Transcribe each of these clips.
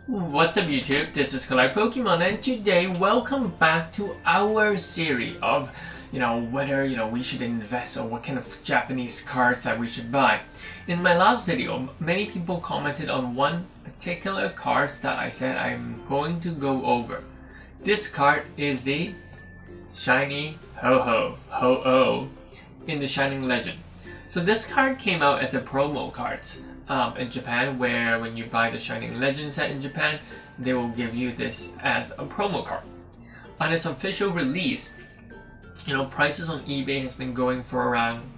What's up YouTube, this is Collect Pokemon, and today welcome back to our series of whether we should invest or what kind of Japanese cards that we should buy. In my last video, many people commented on one particular card that I said I'm going to go over. This card is the Shiny Ho-Oh in the Shining Legend. So this card came out as a promo card in Japan, where when you buy the Shining Legend set in Japan, they will give you this as a promo card. On its official release, prices on eBay has been going for around,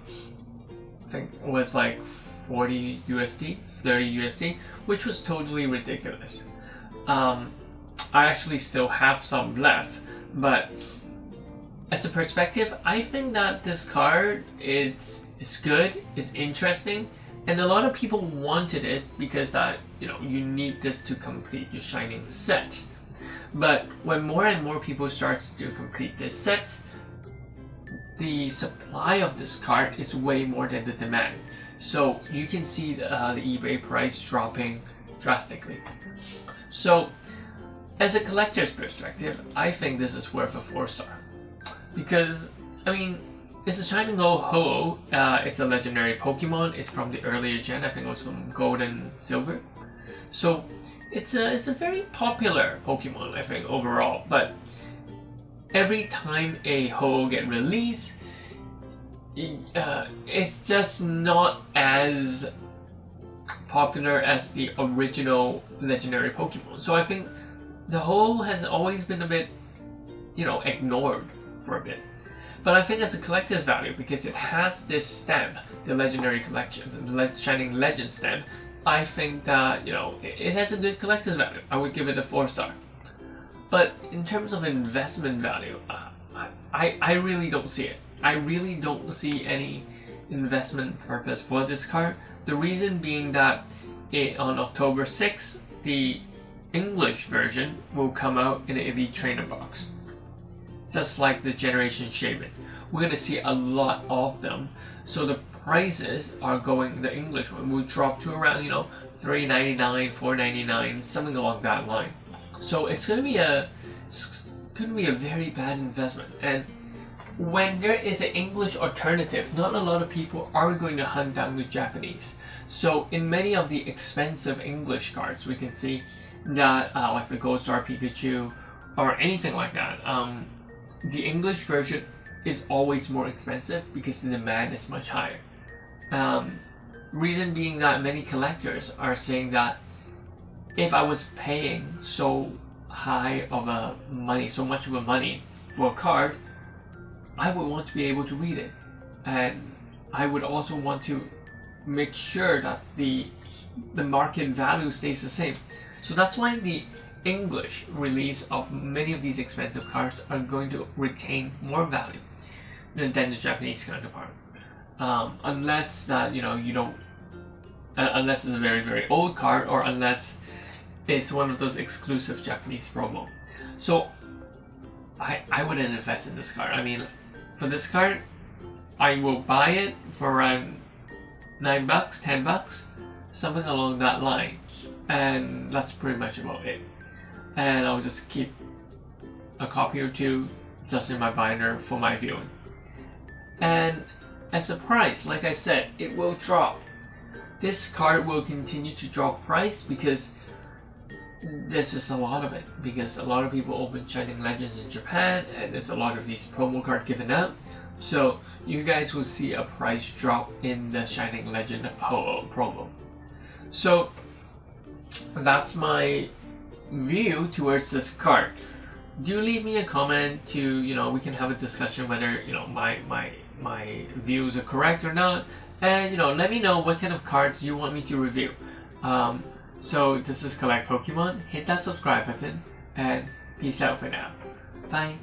I think it was like 40 USD, 30 USD, which was totally ridiculous. I actually still have some left, but as a perspective, I think that this card is good, it's interesting, and a lot of people wanted it because that you need this to complete your Shining set. But when more and more people start to complete this set, the supply of this card is way more than the demand. So you can see the eBay price dropping drastically. So as a collector's perspective, I think this is worth a 4-star. Because, it's a Shining Ho-Oh. It's a legendary Pokemon. It's from the earlier gen. I think it was from Gold and Silver. So it's a very popular Pokemon, I think, overall. But every time a Ho-Oh get released, it's just not as popular as the original legendary Pokemon. So I think the Ho-Oh has always been a bit, ignored for a bit. But I think as a collector's value, because it has this stamp, the Legendary Collection, the Shining Legend stamp, I think that, it has a good collector's value. I would give it a 4-star. But in terms of investment value, I really don't see it. I really don't see any investment purpose for this card. The reason being that on October 6th, the English version will come out in an Elite Trainer box. Just like the Generation Shaman. We're going to see a lot of them. So the prices are going, the English one will drop to around, $3.99, $4.99, something along that line. So it's going to be a very bad investment. And when there is an English alternative, not a lot of people are going to hunt down the Japanese. So in many of the expensive English cards, we can see that like the Gold Star Pikachu or anything like that, the English version is always more expensive because the demand is much higher. Reason being that many collectors are saying that if I was paying so much of a money for a card, I would want to be able to read it, and I would also want to make sure that the market value stays the same. So that's why the English release of many of these expensive cards are going to retain more value than the Japanese counterpart, unless that unless it's a very, very old card, or unless it's one of those exclusive Japanese promo. So I wouldn't invest in this card. For this card, I will buy it for around $9, $10, something along that line, and that's pretty much about it. And I'll just keep a copy or two just in my binder for my viewing. And as a price, like I said, it will drop. This card will continue to drop price because there's just a lot of it. Because a lot of people open Shining Legends in Japan, and there's a lot of these promo cards given out. So you guys will see a price drop in the Shining Legend Ho-Oh promo. So that's my view towards this card. Do leave me a comment to we can have a discussion whether my views are correct or not, and let me know what kind of cards you want me to review. So this is Collect Pokemon. Hit that subscribe button, and peace out for now. Bye.